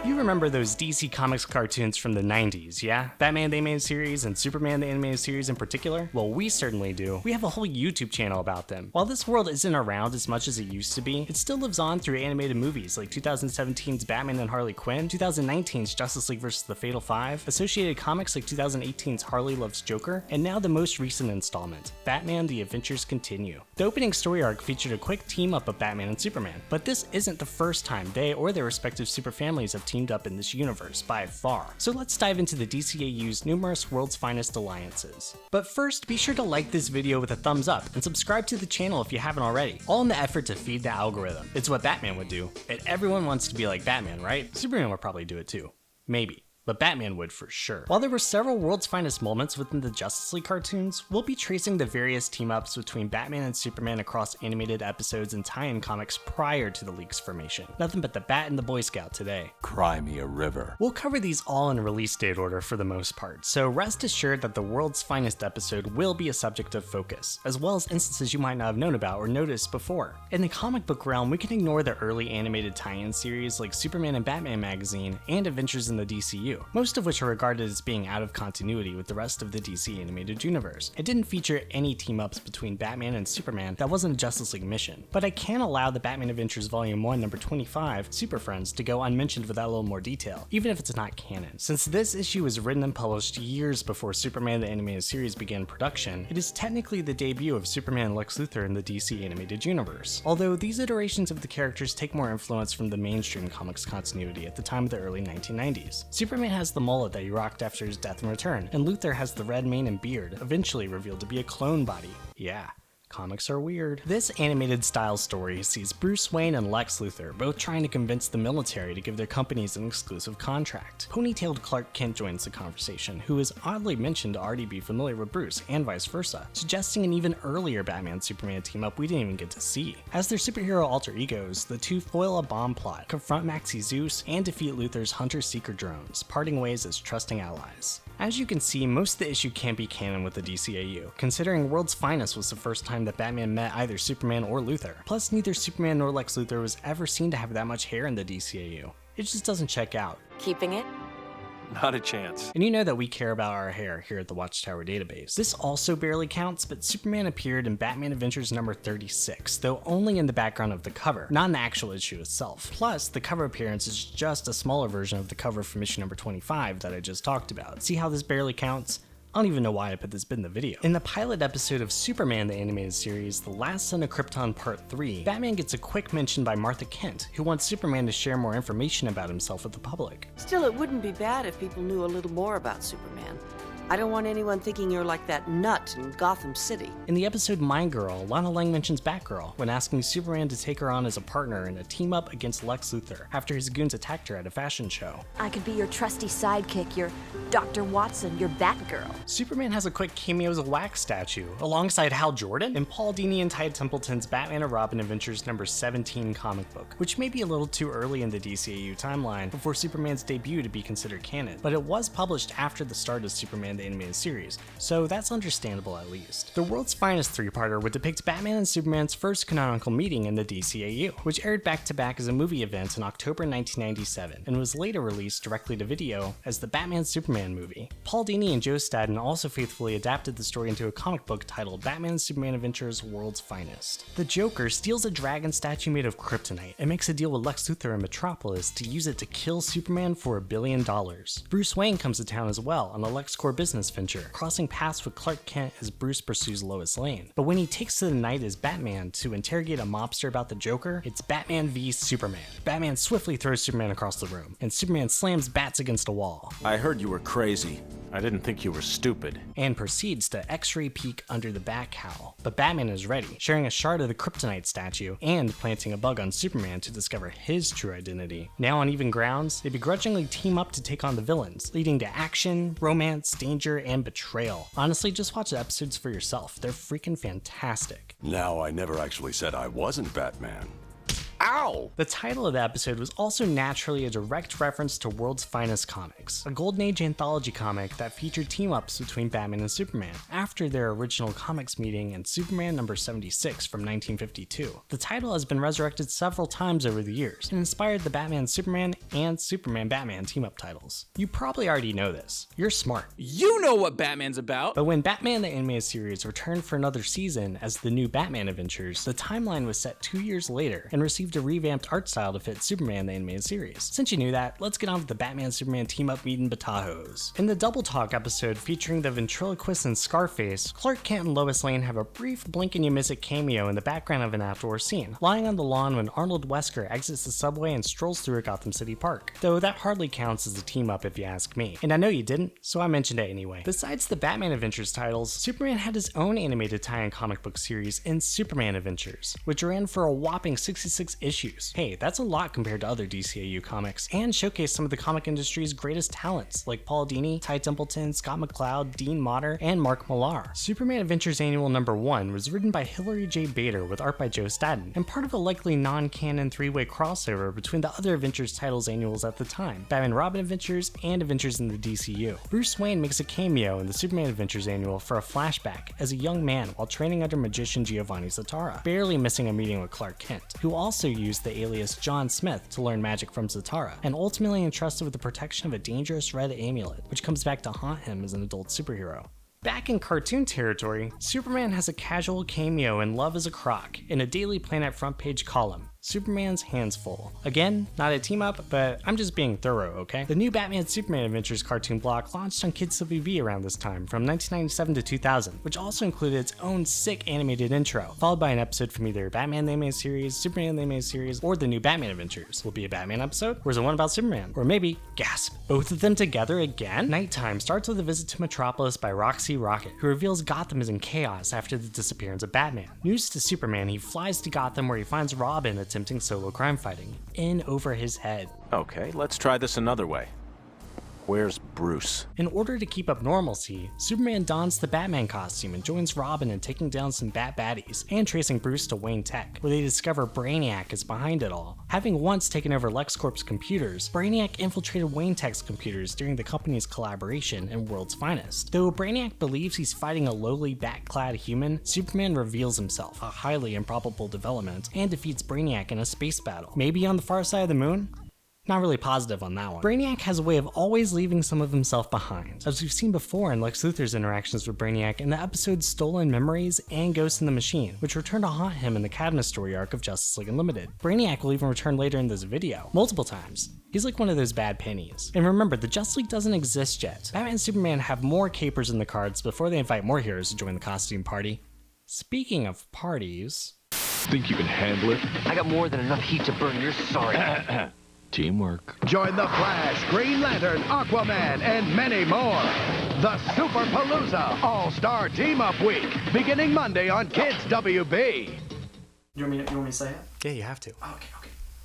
You remember those DC Comics cartoons from the 90s, yeah? Batman the Animated Series and Superman the Animated Series in particular? Well, we certainly do. We have a whole YouTube channel about them. While this world isn't around as much as it used to be, it still lives on through animated movies like 2017's Batman and Harley Quinn, 2019's Justice League vs. the Fatal Five, Associated Comics like 2018's Harley Loves Joker, and now the most recent installment, Batman The Adventures Continue. The opening story arc featured a quick team-up of Batman and Superman, but this isn't the first time they or their respective superfamilies have teamed up in this universe, by far. So let's dive into the DCAU's numerous world's finest alliances. But first, be sure to like this video with a thumbs up, and subscribe to the channel if you haven't already, all in the effort to feed the algorithm. It's what Batman would do, and everyone wants to be like Batman, right? Superman would probably do it too. Maybe. But Batman would for sure. While there were several world's finest moments within the Justice League cartoons, we'll be tracing the various team-ups between Batman and Superman across animated episodes and tie-in comics prior to the League's formation. Nothing but the Bat and the Boy Scout today. Cry me a river. We'll cover these all in release date order for the most part, so rest assured that the world's finest episode will be a subject of focus, as well as instances you might not have known about or noticed before. In the comic book realm, we can ignore the early animated tie-in series like Superman and Batman magazine and Adventures in the DCU. Most of which are regarded as being out of continuity with the rest of the DC animated universe. It didn't feature any team-ups between Batman and Superman that wasn't a Justice League mission, but I can allow the Batman Adventures Volume 1 number 25, Super Friends, to go unmentioned without a little more detail, even if it's not canon. Since this issue was written and published years before Superman the Animated Series began production, it is technically the debut of Superman and Lex Luthor in the DC animated universe, although these iterations of the characters take more influence from the mainstream comics continuity at the time of the early 1990s. Superman has the mullet that he rocked after his death and return, and Luthor has the red mane and beard, eventually revealed to be a clone body. Yeah. Comics are weird. This animated style story sees Bruce Wayne and Lex Luthor both trying to convince the military to give their companies an exclusive contract. Ponytailed Clark Kent joins the conversation, who is oddly mentioned to already be familiar with Bruce, and vice versa, suggesting an even earlier Batman-Superman team-up we didn't even get to see. As their superhero alter egos, the two foil a bomb plot, confront Maxi Zeus, and defeat Luthor's Hunter-Seeker drones, parting ways as trusting allies. As you can see, most of the issue can't be canon with the DCAU, considering World's Finest was the first time that Batman met either Superman or Luthor. Plus, neither Superman nor Lex Luthor was ever seen to have that much hair in the DCAU. It just doesn't check out. Keeping it? Not a chance. And you know that we care about our hair here at the Watchtower Database. This also barely counts, but Superman appeared in Batman Adventures number 36, though only in the background of the cover, not in the actual issue itself. Plus, the cover appearance is just a smaller version of the cover from issue number 25 that I just talked about. See how this barely counts? I don't even know why I put this bit in the video. In the pilot episode of Superman the Animated Series, The Last Son of Krypton Part 3, Batman gets a quick mention by Martha Kent, who wants Superman to share more information about himself with the public. Still, it wouldn't be bad if people knew a little more about Superman. I don't want anyone thinking you're like that nut in Gotham City. In the episode My Girl, Lana Lang mentions Batgirl when asking Superman to take her on as a partner in a team-up against Lex Luthor after his goons attacked her at a fashion show. I could be your trusty sidekick, your Dr. Watson, your Batgirl. Superman has a quick cameo as a wax statue, alongside Hal Jordan in Paul Dini and Ty Templeton's Batman and Robin Adventures number 17 comic book, which may be a little too early in the DCAU timeline before Superman's debut to be considered canon, but it was published after the start of Superman the Animated Series, so that's understandable at least. The world's finest three-parter would depict Batman and Superman's first canonical meeting in the DCAU, which aired back-to-back as a movie event in October 1997, and was later released directly to video as the Batman-Superman movie. Paul Dini and Joe Staten also faithfully adapted the story into a comic book titled Batman and Superman Adventures World's Finest. The Joker steals a dragon statue made of kryptonite and makes a deal with Lex Luthor and Metropolis to use it to kill Superman for $1 billion. Bruce Wayne comes to town as well on a LexCorp business venture, crossing paths with Clark Kent as Bruce pursues Lois Lane. But when he takes to the night as Batman to interrogate a mobster about the Joker, it's Batman v Superman. Batman swiftly throws Superman across the room, and Superman slams bats against a wall. I heard you were crazy. I didn't think you were stupid. And proceeds to X-ray peek under the bat cowl. But Batman is ready, sharing a shard of the kryptonite statue and planting a bug on Superman to discover his true identity. Now on even grounds, they begrudgingly team up to take on the villains, leading to action, romance, danger, and betrayal. Honestly, just watch the episodes for yourself. They're freaking fantastic. Now, I never actually said I wasn't Batman. Ow! The title of the episode was also naturally a direct reference to World's Finest Comics, a Golden Age anthology comic that featured team-ups between Batman and Superman after their original comics meeting in Superman number 76 from 1952. The title has been resurrected several times over the years and inspired the Batman-Superman and Superman-Batman team-up titles. You probably already know this. You're smart. You know what Batman's about! But when Batman the Animated Series returned for another season as the new Batman Adventures, the timeline was set 2 years later and received a revamped art style to fit Superman the Animated Series. Since you knew that, let's get on with the Batman-Superman team-up meet in Batajos. In the Double Talk episode featuring the ventriloquist and Scarface, Clark Kent and Lois Lane have a brief blink-and-you-miss-it cameo in the background of an outdoor scene, lying on the lawn when Arnold Wesker exits the subway and strolls through a Gotham City park. Though that hardly counts as a team-up if you ask me. And I know you didn't, so I mentioned it anyway. Besides the Batman Adventures titles, Superman had his own animated tie-in comic book series in Superman Adventures, which ran for a whopping 66 issues. Hey, that's a lot compared to other DCAU comics, and showcased some of the comic industry's greatest talents, like Paul Dini, Ty Templeton, Scott McCloud, Dean Motter, and Mark Millar. Superman Adventures Annual number 1 was written by Hilary J. Bader with art by Joe Staton, and part of a likely non-canon three-way crossover between the other Adventures titles annuals at the time, Batman Robin Adventures and Adventures in the DCU. Bruce Wayne makes a cameo in the Superman Adventures Annual for a flashback as a young man while training under magician Giovanni Zatara, barely missing a meeting with Clark Kent, who also used the alias John Smith to learn magic from Zatara, and ultimately entrusted with the protection of a dangerous red amulet, which comes back to haunt him as an adult superhero. Back in cartoon territory, Superman has a casual cameo in Love is a Crock in a Daily Planet front page column, Superman's Hands Full. Again, not a team up, but I'm just being thorough, okay? The new Batman Superman Adventures cartoon block launched on Kids WB around this time, from 1997 to 2000, which also included its own sick animated intro, followed by an episode from either Batman the Animated Series, Superman the Animated Series, or the new Batman Adventures. Will it be a Batman episode? Or is it one about Superman? Or maybe, gasp, both of them together again? Nighttime starts with a visit to Metropolis by Roxy Rocket, who reveals Gotham is in chaos after the disappearance of Batman. News to Superman, he flies to Gotham where he finds Robin attempting solo crime fighting, in over his head. Okay, let's try this another way. Where's Bruce? In order to keep up normalcy, Superman dons the Batman costume and joins Robin in taking down some Bat baddies and tracing Bruce to Wayne Tech, where they discover Brainiac is behind it all. Having once taken over LexCorp's computers, Brainiac infiltrated Wayne Tech's computers during the company's collaboration in World's Finest. Though Brainiac believes he's fighting a lowly bat-clad human, Superman reveals himself, a highly improbable development, and defeats Brainiac in a space battle. Maybe on the far side of the moon? Not really positive on that one. Brainiac has a way of always leaving some of himself behind, as we've seen before in Lex Luthor's interactions with Brainiac in the episodes Stolen Memories and Ghost in the Machine, which return to haunt him in the Cadmus story arc of Justice League Unlimited. Brainiac will even return later in this video, multiple times. He's like one of those bad pennies. And remember, the Justice League doesn't exist yet. Batman and Superman have more capers in the cards before they invite more heroes to join the costume party. Speaking of parties... Think you can handle it? I got more than enough heat to burn your sorry. Teamwork. Join the Flash, Green Lantern, Aquaman, and many more. The Super Palooza All-Star Team-Up Week, beginning Monday on Kids WB. You want me to say it? Yeah, you have to. Okay.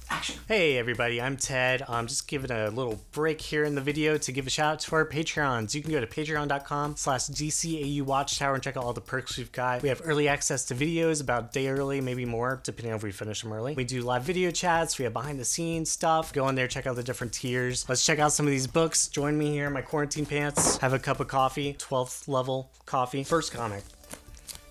Action. Hey everybody, I'm Ted. I'm just giving a little break here in the video to give a shout out to our Patreons. You can go to patreon.com/DCAU Watchtower and check out all the perks we've got. We have early access to videos about a day early, maybe more, depending on if we finish them early. We do live video chats, we have behind the scenes stuff. Go in there, check out the different tiers. Let's check out some of these books. Join me here in my quarantine pants. Have a cup of coffee, 12th level coffee. First comic,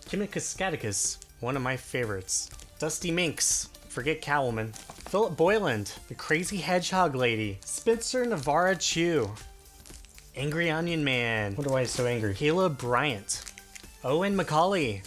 Chimicus Scaticus, one of my favorites. Dusty Minx, Forget Catwoman. Philip Boyland, The Crazy Hedgehog Lady. Spencer Navarra Chew. Angry Onion Man. Wonder why he's so angry. Caleb Bryant. Owen Macaulay.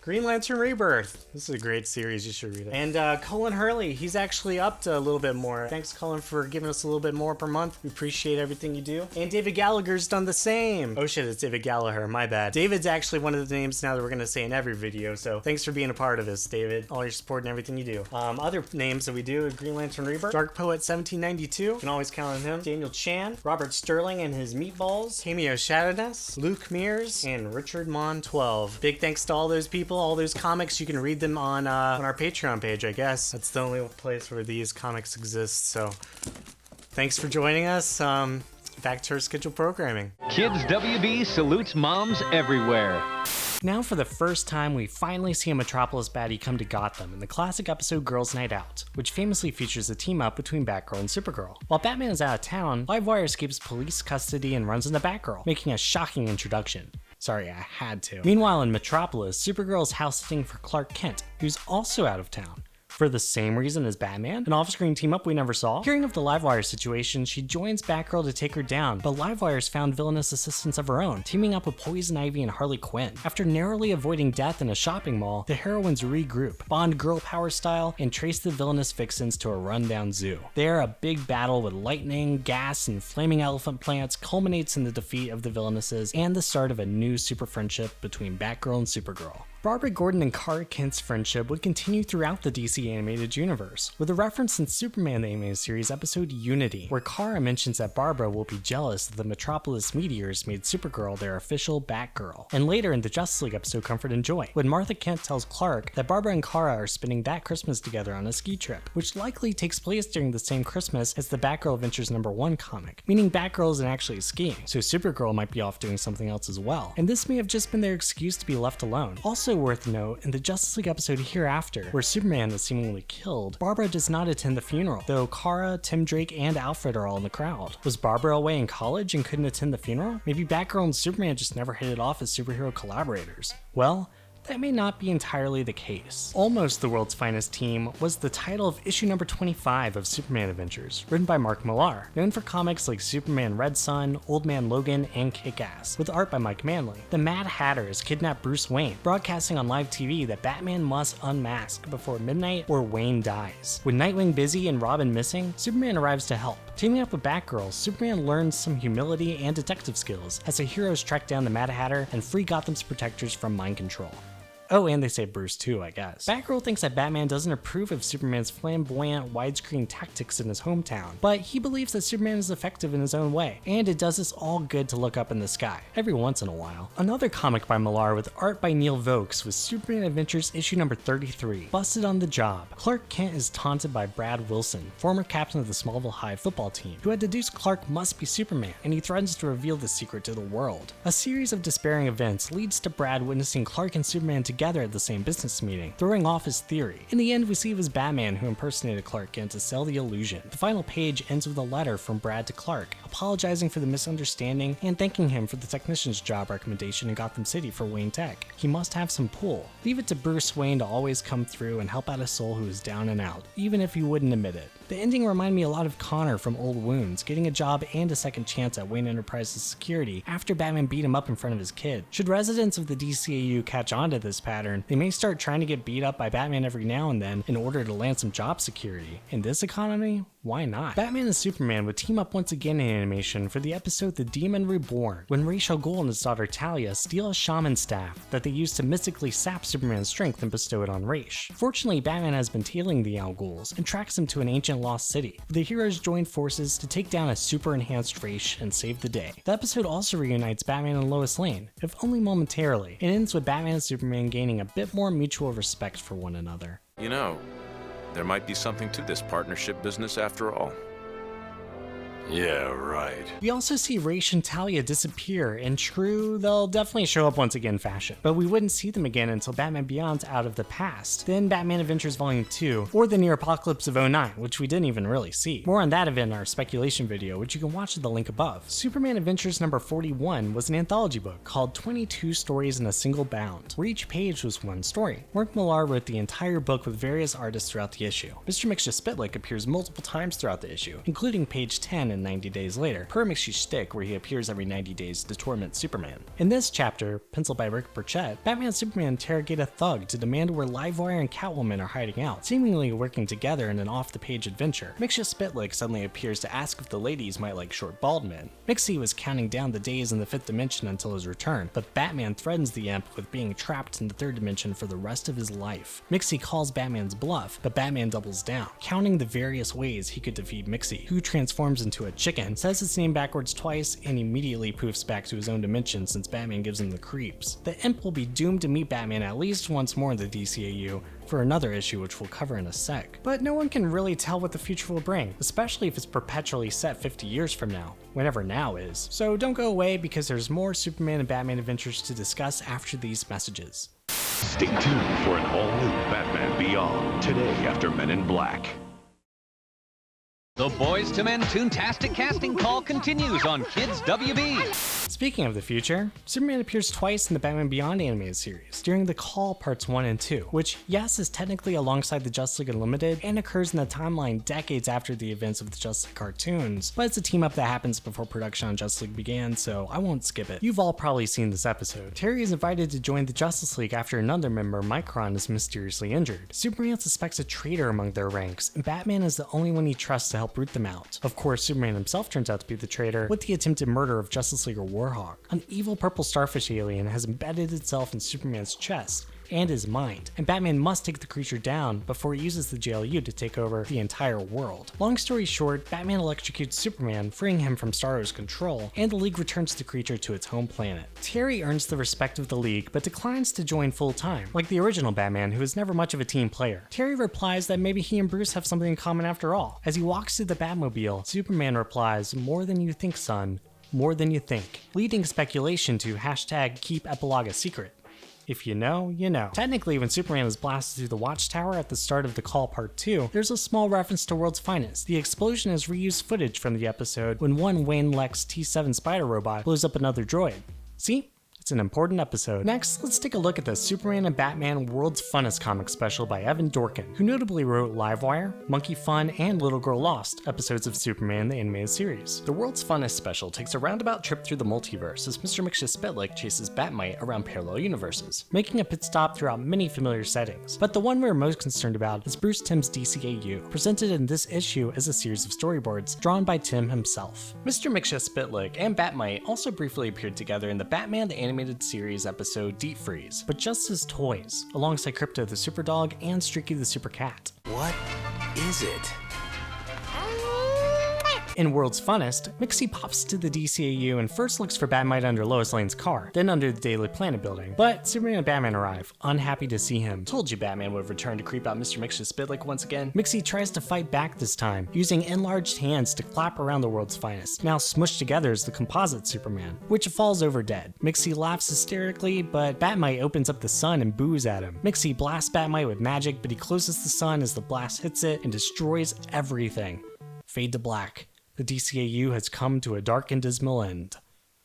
Green Lantern Rebirth. This is a great series, you should read it. And Colin Hurley, he's actually up to a little bit more. Thanks, Colin, for giving us a little bit more per month. We appreciate everything you do. And David Gallagher's done the same. Oh shit, it's David Gallagher, my bad. David's actually one of the names now that we're gonna say in every video, so thanks for being a part of this, David. All your support and everything you do. Other names that we do, Green Lantern Rebirth, Dark Poet 1792, you can always count on him. Daniel Chan, Robert Sterling and his Meatballs, Cameo Shadowdust, Luke Mears, and Richard Mon 12. Big thanks to all those people. All those comics, you can read them on our Patreon page, I guess. That's the only place where these comics exist, so thanks for joining us. Back to our scheduled programming. Kids WB salutes moms everywhere. Now for the first time, we finally see a Metropolis baddie come to Gotham in the classic episode Girls Night Out, which famously features a team-up between Batgirl and Supergirl. While Batman is out of town, Livewire escapes police custody and runs into Batgirl, making a shocking introduction. Sorry, I had to. Meanwhile, in Metropolis, Supergirl is house sitting for Clark Kent, who's also out of town. For the same reason as Batman, an off-screen team-up we never saw. Hearing of the Livewire situation, she joins Batgirl to take her down, but Livewire's found villainous assistants of her own, teaming up with Poison Ivy and Harley Quinn. After narrowly avoiding death in a shopping mall, the heroines regroup, bond girl power style, and trace the villainous vixens to a rundown zoo. There, a big battle with lightning, gas, and flaming elephant plants culminates in the defeat of the villainesses and the start of a new super friendship between Batgirl and Supergirl. Barbara Gordon and Kara Kent's friendship would continue throughout the DC animated universe, with a reference in Superman the Animated Series episode Unity, where Kara mentions that Barbara will be jealous that the Metropolis meteors made Supergirl their official Batgirl. And later in the Justice League episode Comfort and Joy, when Martha Kent tells Clark that Barbara and Kara are spending that Christmas together on a ski trip, which likely takes place during the same Christmas as the Batgirl Adventures #1 comic, meaning Batgirl isn't actually skiing, so Supergirl might be off doing something else as well, and this may have just been their excuse to be left alone. Also worth note, in the Justice League episode Hereafter, where Superman is seemingly killed, Barbara does not attend the funeral, though Kara, Tim Drake, and Alfred are all in the crowd. Was Barbara away in college and couldn't attend the funeral? Maybe Batgirl and Superman just never hit it off as superhero collaborators. Well, that may not be entirely the case. Almost the World's Finest Team was the title of issue number 25 of Superman Adventures, written by Mark Millar, known for comics like Superman Red Son, Old Man Logan, and Kick-Ass, with art by Mike Manley. The Mad Hatter has kidnapped Bruce Wayne, broadcasting on live TV that Batman must unmask before midnight or Wayne dies. With Nightwing busy and Robin missing, Superman arrives to help. Teaming up with Batgirl, Superman learns some humility and detective skills as the heroes track down the Mad Hatter and free Gotham's protectors from mind control. Oh, and they save Bruce too, I guess. Batgirl thinks that Batman doesn't approve of Superman's flamboyant, widescreen tactics in his hometown, but he believes that Superman is effective in his own way, and it does us all good to look up in the sky, every once in a while. Another comic by Millar with art by Neil Vokes was Superman Adventures issue number 33, Busted on the Job. Clark Kent is taunted by Brad Wilson, former captain of the Smallville High football team, who had deduced Clark must be Superman, and he threatens to reveal the secret to the world. A series of despairing events leads to Brad witnessing Clark and Superman together at the same business meeting, throwing off his theory. In the end, we see it was Batman who impersonated Clark Kent to sell the illusion. The final page ends with a letter from Brad to Clark, apologizing for the misunderstanding and thanking him for the technician's job recommendation in Gotham City for Wayne Tech. He must have some pull. Leave it to Bruce Wayne to always come through and help out a soul who is down and out, even if he wouldn't admit it. The ending reminded me a lot of Connor from Old Wounds, getting a job and a second chance at Wayne Enterprises security after Batman beat him up in front of his kid. Should residents of the DCAU catch on to this pattern, they may start trying to get beat up by Batman every now and then in order to land some job security. In this economy, why not? Batman and Superman would team up once again in animation for the episode The Demon Reborn, when Ra's al Ghul and his daughter Talia steal a shaman staff that they use to mystically sap Superman's strength and bestow it on Ra's. Fortunately, Batman has been tailing the Al Ghuls and tracks them to an ancient lost city. The heroes join forces to take down a super enhanced Ra's and save the day. The episode also reunites Batman and Lois Lane, if only momentarily. It ends with Batman and Superman gaining a bit more mutual respect for one another. You know, there might be something to this partnership business after all. Yeah, right. We also see Ra's and Talia disappear in true, they'll definitely show up once again fashion, but we wouldn't see them again until Batman Beyond's Out of the Past, then Batman Adventures Volume 2, or the Near Apocalypse of 09, which we didn't even really see. More on that event in our speculation video, which you can watch at the link above. Superman Adventures number 41 was an anthology book called 22 Stories in a Single Bound, where each page was one story. Mark Millar wrote the entire book with various artists throughout the issue. Mr. Mixia Spitlick appears multiple times throughout the issue, including page 10 and 90 Days Later, per Mixia's shtick where he appears every 90 days to torment Superman. In this chapter, penciled by Rick Burchett, Batman and Superman interrogate a thug to demand where Livewire and Catwoman are hiding out, seemingly working together in an off-the-page adventure. Mixia Spitlick suddenly appears to ask if the ladies might like short bald men. Mixie was counting down the days in the 5th dimension until his return, but Batman threatens the imp with being trapped in the 3rd dimension for the rest of his life. Mixie calls Batman's bluff, but Batman doubles down, counting the various ways he could defeat Mixie, who transforms into to a chicken, says its name backwards twice, and immediately poofs back to his own dimension since Batman gives him the creeps. The imp will be doomed to meet Batman at least once more in the DCAU for another issue which we'll cover in a sec. But no one can really tell what the future will bring, especially if it's perpetually set 50 years from now, whenever now is. So don't go away because there's more Superman and Batman adventures to discuss after these messages. Stay tuned for an all-new Batman Beyond today after Men in Black. The Boys to Men Toontastic casting call continues on Kids WB. Speaking of the future, Superman appears twice in the Batman Beyond animated series, during the Call Parts 1 and 2, which, yes, is technically alongside the Justice League Unlimited and occurs in the timeline decades after the events of the Justice League cartoons, but it's a team-up that happens before production on Justice League began, so I won't skip it. You've all probably seen this episode. Terry is invited to join the Justice League after another member, Micron, is mysteriously injured. Superman suspects a traitor among their ranks, and Batman is the only one he trusts to help root them out. Of course, Superman himself turns out to be the traitor, with the attempted murder of Justice Leaguer Warhawk. An evil purple starfish alien has embedded itself in Superman's chest and his mind, and Batman must take the creature down before he uses the JLU to take over the entire world. Long story short, Batman electrocutes Superman, freeing him from Starro's control, and the League returns the creature to its home planet. Terry earns the respect of the League, but declines to join full-time, like the original Batman, who was never much of a team player. Terry replies that maybe he and Bruce have something in common after all. As he walks to the Batmobile, Superman replies, "More than you think, son. More than you think," leading speculation to hashtag keep epilogue a secret. If you know, you know. Technically, when Superman is blasted through the Watchtower at the start of the Call Part 2, there's a small reference to World's Finest. The explosion is reused footage from the episode when one Wayne Lex T7 spider robot blows up another droid. See? It's an important episode. Next, let's take a look at the Superman and Batman World's Funnest comic special by Evan Dorkin, who notably wrote Livewire, Monkey Fun, and Little Girl Lost, episodes of Superman the animated series. The World's Funnest special takes a roundabout trip through the multiverse as Mr. Mxyzptlk chases Batmite around parallel universes, making a pit stop throughout many familiar settings. But the one we're most concerned about is Bruce Timm's DCAU, presented in this issue as a series of storyboards drawn by Tim himself. Mr. Mxyzptlk and Batmite also briefly appeared together in the Batman the Animated Series episode Deep Freeze, but just as toys, alongside Krypto the Superdog and Streaky the Super Cat. What is it? In World's Funnest, Mixie pops to the DCAU and first looks for Batmite under Lois Lane's car, then under the Daily Planet building. But Superman and Batman arrive, unhappy to see him. Told you Batman would return to creep out Mr. Mxyzptlk once again. Mixie tries to fight back this time, using enlarged hands to clap around the World's Finest, now smushed together as the composite Superman, which falls over dead. Mixie laughs hysterically, but Batmite opens up the sun and boos at him. Mixie blasts Batmite with magic, but he closes the sun as the blast hits it and destroys everything. Fade to black. The DCAU has come to a dark and dismal end.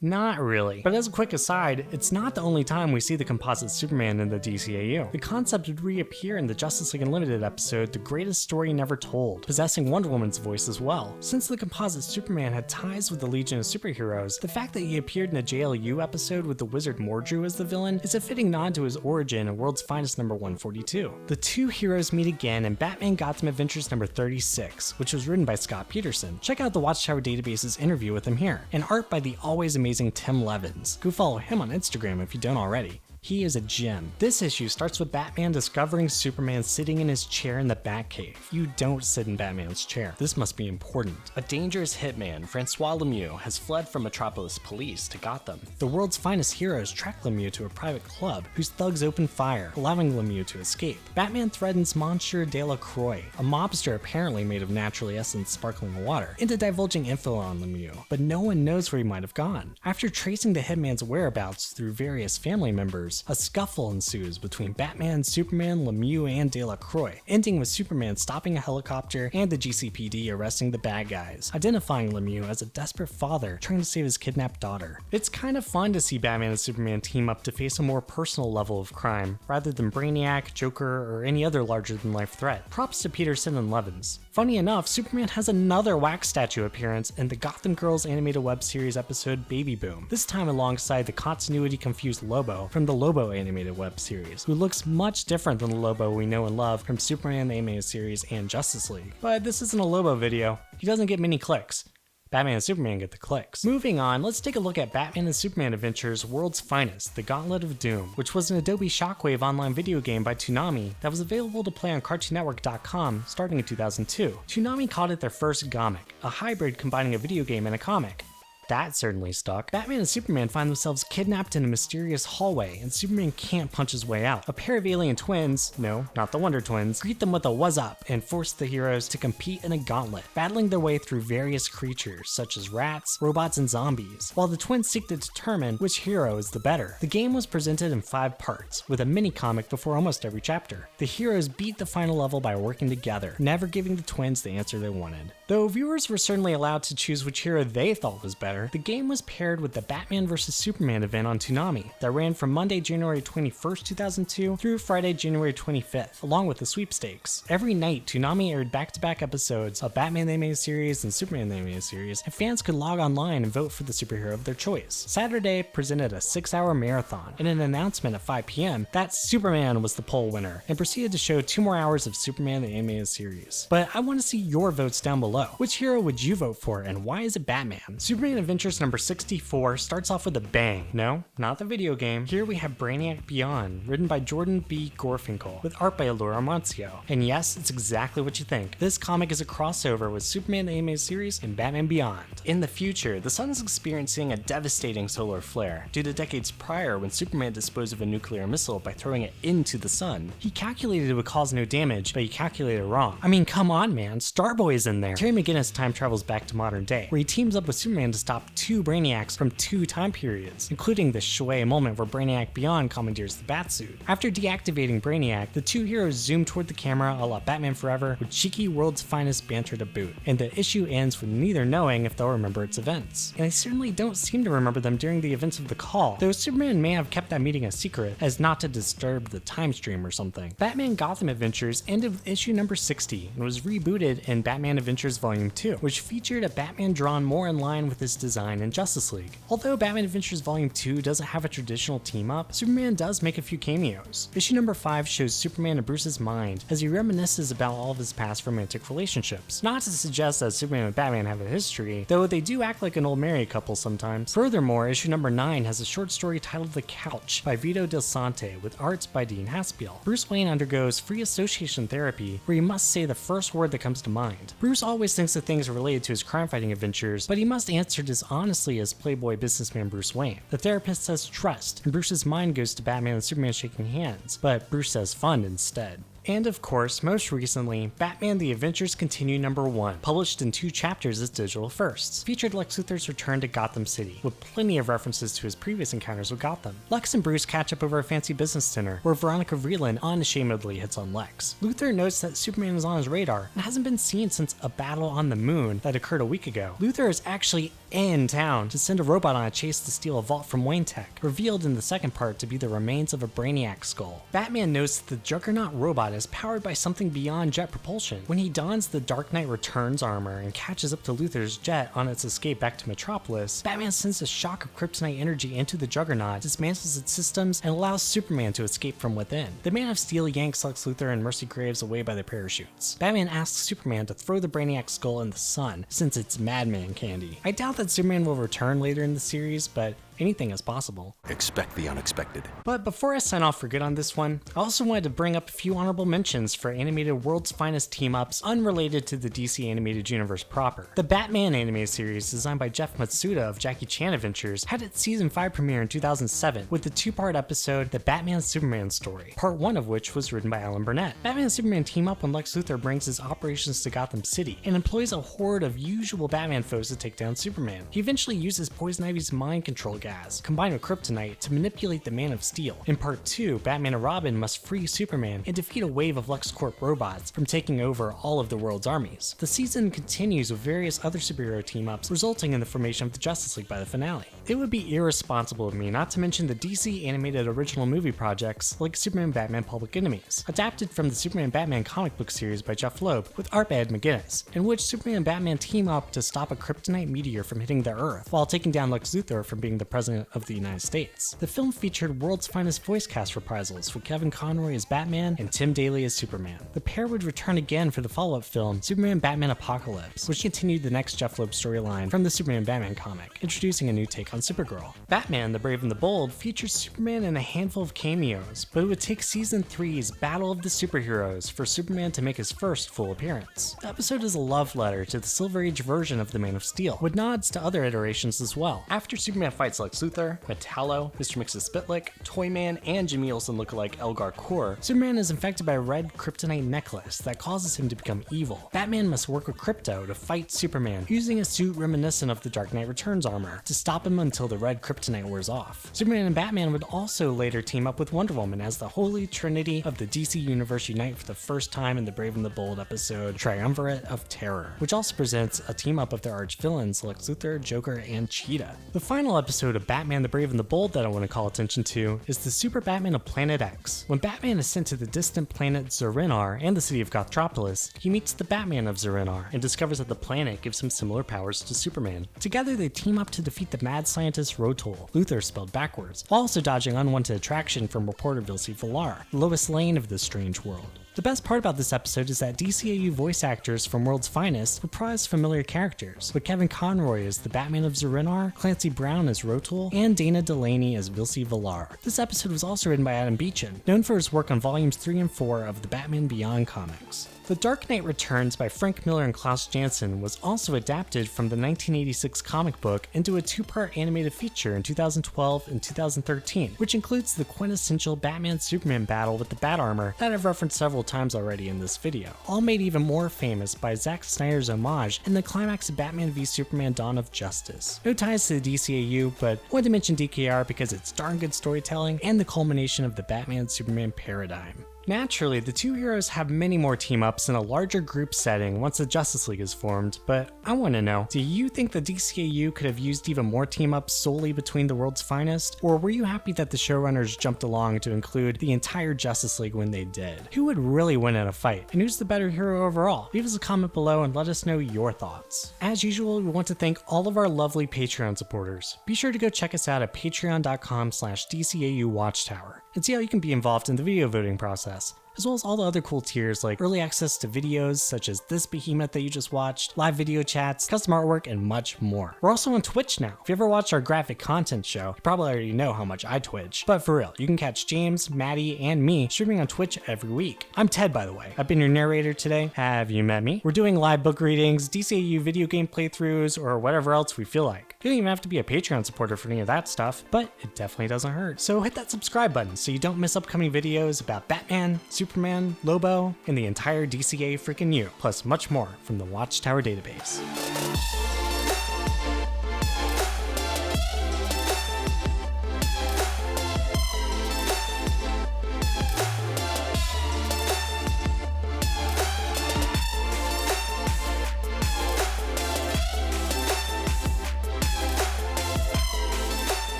Not really. But as a quick aside, it's not the only time we see the composite Superman in the DCAU. The concept would reappear in the Justice League Unlimited episode The Greatest Story Never Told, possessing Wonder Woman's voice as well. Since the composite Superman had ties with the Legion of Superheroes, the fact that he appeared in a JLU episode with the wizard Mordru as the villain is a fitting nod to his origin in World's Finest number 142. The two heroes meet again in Batman Gotham Adventures number 36, which was written by Scott Peterson. Check out the Watchtower Database's interview with him here, and art by the always amazing Tim Levins. Go follow him on Instagram if you don't already. He is a gem. This issue starts with Batman discovering Superman sitting in his chair in the Batcave. You don't sit in Batman's chair. This must be important. A dangerous hitman, Francois Lemieux, has fled from Metropolis police to Gotham. The world's finest heroes track Lemieux to a private club, whose thugs open fire, allowing Lemieux to escape. Batman threatens Monsieur Delacroix, a mobster apparently made of naturally essenced sparkling water, into divulging info on Lemieux, but no one knows where he might have gone. After tracing the hitman's whereabouts through various family members, a scuffle ensues between Batman, Superman, Lemieux, and Delacroix, ending with Superman stopping a helicopter and the GCPD arresting the bad guys, identifying Lemieux as a desperate father trying to save his kidnapped daughter. It's kind of fun to see Batman and Superman team up to face a more personal level of crime, rather than Brainiac, Joker, or any other larger-than-life threat. Props to Peterson and Levins. Funny enough, Superman has another wax statue appearance in the Gotham Girls animated web series episode Baby Boom, this time alongside the continuity-confused Lobo from the Lobo animated web series, who looks much different than the Lobo we know and love from Superman the animated series and Justice League. But this isn't a Lobo video. He doesn't get many clicks. Batman and Superman get the clicks. Moving on, let's take a look at Batman and Superman Adventures World's Finest, The Gauntlet of Doom, which was an Adobe Shockwave online video game by Toonami that was available to play on CartoonNetwork.com starting in 2002. Toonami called it their first gomic, a hybrid combining a video game and a comic. That certainly stuck. Batman and Superman find themselves kidnapped in a mysterious hallway, and Superman can't punch his way out. A pair of alien twins, no, not the Wonder Twins, greet them with a "what's up" and force the heroes to compete in a gauntlet, battling their way through various creatures such as rats, robots, and zombies, while the twins seek to determine which hero is the better. The game was presented in 5 parts, with a mini-comic before almost every chapter. The heroes beat the final level by working together, never giving the twins the answer they wanted. Though viewers were certainly allowed to choose which hero they thought was better, the game was paired with the Batman vs. Superman event on Toonami that ran from Monday, January 21st, 2002 through Friday, January 25th, along with the sweepstakes. Every night, Toonami aired back-to-back episodes of Batman the Animated Series and Superman the Animated Series, and fans could log online and vote for the superhero of their choice. Saturday presented a 6-hour marathon, and an announcement at 5 p.m. that Superman was the poll winner, and proceeded to show 2 more hours of Superman the Animated Series. But I want to see your votes down below. Which hero would you vote for, and why is it Batman? Superman Adventures number 64 starts off with a bang. No, not the video game. Here we have Brainiac Beyond, written by Jordan B. Gorfinkel, with art by Laura Moncio. And yes, it's exactly what you think. This comic is a crossover with Superman the Animated Series and Batman Beyond. In the future, the sun is experiencing a devastating solar flare due to decades prior when Superman disposed of a nuclear missile by throwing it into the sun. He calculated it would cause no damage, but he calculated wrong. I mean, come on, man. Starboy's in there. Terry McGinnis time travels back to modern day, where he teams up with Superman to stop 2 Brainiacs from 2 time periods, including the Shui moment where Brainiac Beyond commandeers the Batsuit. After deactivating Brainiac, the 2 heroes zoom toward the camera a la Batman Forever with cheeky World's Finest banter to boot, and the issue ends with neither knowing if they'll remember its events. And they certainly don't seem to remember them during the events of the call, though Superman may have kept that meeting a secret as not to disturb the time stream or something. Batman Gotham Adventures ended with issue number 60 and was rebooted in Batman Adventures Volume 2, which featured a Batman drawn more in line with his design in Justice League. Although Batman Adventures Volume 2 doesn't have a traditional team-up, Superman does make a few cameos. Issue number 5 shows Superman in Bruce's mind as he reminisces about all of his past romantic relationships. Not to suggest that Superman and Batman have a history, though they do act like an old married couple sometimes. Furthermore, issue number 9 has a short story titled The Couch by Vito Del Sante with art by Dean Haspiel. Bruce Wayne undergoes free association therapy where he must say the first word that comes to mind. Bruce always thinks that things are related to his crime-fighting adventures, but he must answer dishonestly as playboy businessman Bruce Wayne. The therapist says trust, and Bruce's mind goes to Batman and Superman shaking hands, but Bruce says fun instead. And of course, most recently, Batman The Adventures Continue number 1, published in 2 chapters as digital firsts, featured Lex Luthor's return to Gotham City, with plenty of references to his previous encounters with Gotham. Lex and Bruce catch up over a fancy business dinner, where Veronica Vreeland unashamedly hits on Lex. Luthor notes that Superman is on his radar, and hasn't been seen since a battle on the moon that occurred a week ago. Luthor is actually in town to send a robot on a chase to steal a vault from Wayne Tech, revealed in the second part to be the remains of a Brainiac skull. Batman notes that the Juggernaut robot is powered by something beyond jet propulsion. When he dons the Dark Knight Returns armor and catches up to Luthor's jet on its escape back to Metropolis, Batman sends a shock of kryptonite energy into the Juggernaut, dismantles its systems, and allows Superman to escape from within. The Man of Steel yanks Lex Luthor and Mercy Graves away by their parachutes. Batman asks Superman to throw the Brainiac skull in the sun, since it's Madman candy. I doubt that Superman will return later in the series, but anything is possible. Expect the unexpected. But before I sign off for good on this one, I also wanted to bring up a few honorable mentions for animated World's Finest team-ups unrelated to the DC animated universe proper. The Batman animated series, designed by Jeff Matsuda of Jackie Chan Adventures, had its season 5 premiere in 2007 with the 2-part episode The Batman Superman Story, part 1 of which was written by Alan Burnett. Batman and Superman team up when Lex Luthor brings his operations to Gotham City and employs a horde of usual Batman foes to take down Superman. He eventually uses Poison Ivy's mind control gas, combined with kryptonite, to manipulate the Man of Steel. In part 2, Batman and Robin must free Superman and defeat a wave of LexCorp robots from taking over all of the world's armies. The season continues with various other superhero team-ups, resulting in the formation of the Justice League by the finale. It would be irresponsible of me not to mention the DC animated original movie projects like Superman and Batman Public Enemies, adapted from the Superman and Batman comic book series by Jeff Loeb with art by Ed McGuinness, in which Superman and Batman team up to stop a kryptonite meteor from hitting the Earth, while taking down Lex Luthor from being the President of the United States. The film featured world's finest voice cast reprisals with Kevin Conroy as Batman and Tim Daly as Superman. The pair would return again for the follow-up film, Superman Batman Apocalypse, which continued the next Jeff Loeb storyline from the Superman Batman comic, introducing a new take on Supergirl. Batman, the Brave and the Bold features Superman in a handful of cameos, but it would take Season 3's Battle of the Superheroes for Superman to make his first full appearance. The episode is a love letter to the Silver Age version of the Man of Steel, with nods to other iterations as well. After Superman fights Lex Luthor, Metallo, Mr. Mix's Spitlick, Toyman, and Jimmy Olsen lookalike Elgar Kor, Superman is infected by a red kryptonite necklace that causes him to become evil. Batman must work with Krypto to fight Superman, using a suit reminiscent of the Dark Knight Returns armor, to stop him until the red kryptonite wears off. Superman and Batman would also later team up with Wonder Woman as the holy trinity of the DC Universe unite for the first time in the Brave and the Bold episode Triumvirate of Terror, which also presents a team-up of their arch-villains Lex Luthor, Joker, and Cheetah. The final episode of Batman the Brave and the Bold that I want to call attention to is the Super Batman of Planet X. When Batman is sent to the distant planet Zurinar and the city of Gothtropolis, he meets the Batman of Zurinar and discovers that the planet gives him similar powers to Superman. Together they team up to defeat the mad scientist Rotol, Luthor spelled backwards, while also dodging unwanted attraction from reporter Vilsi Villar, Lois Lane of this strange world. The best part about this episode is that DCAU voice actors from World's Finest reprise familiar characters, with Kevin Conroy as the Batman of Zurinar, Clancy Brown as Rotol, and Dana Delaney as Vilsi Villar. This episode was also written by Adam Beechin, known for his work on volumes 3 and 4 of the Batman Beyond comics. The Dark Knight Returns by Frank Miller and Klaus Janson was also adapted from the 1986 comic book into a 2-part animated feature in 2012 and 2013, which includes the quintessential Batman-Superman battle with the Bat Armor that I've referenced several times already in this video, all made even more famous by Zack Snyder's homage in the climax of Batman v Superman Dawn of Justice. No ties to the DCAU, but I wanted to mention DKR because it's darn good storytelling and the culmination of the Batman-Superman paradigm. Naturally, the two heroes have many more team-ups in a larger group setting once the Justice League is formed, but I want to know, do you think the DCAU could have used even more team-ups solely between the world's finest, or were you happy that the showrunners jumped along to include the entire Justice League when they did? Who would really win in a fight, and who's the better hero overall? Leave us a comment below and let us know your thoughts. As usual, we want to thank all of our lovely Patreon supporters. Be sure to go check us out at patreon.com/DCAU Watchtower and see how you can be involved in the video voting process, as well as all the other cool tiers like early access to videos such as this behemoth that you just watched, live video chats, custom artwork, and much more. We're also on Twitch now. If you ever watched our graphic content show, you probably already know how much I Twitch. But for real, you can catch James, Maddie, and me streaming on Twitch every week. I'm Ted, by the way. I've been your narrator today. Have you met me? We're doing live book readings, DCAU video game playthroughs, or whatever else we feel like. You don't even have to be a Patreon supporter for any of that stuff, but it definitely doesn't hurt. So hit that subscribe button so you don't miss upcoming videos about Batman, Superman, Lobo, and the entire DCA freaking U, plus much more from the Watchtower Database.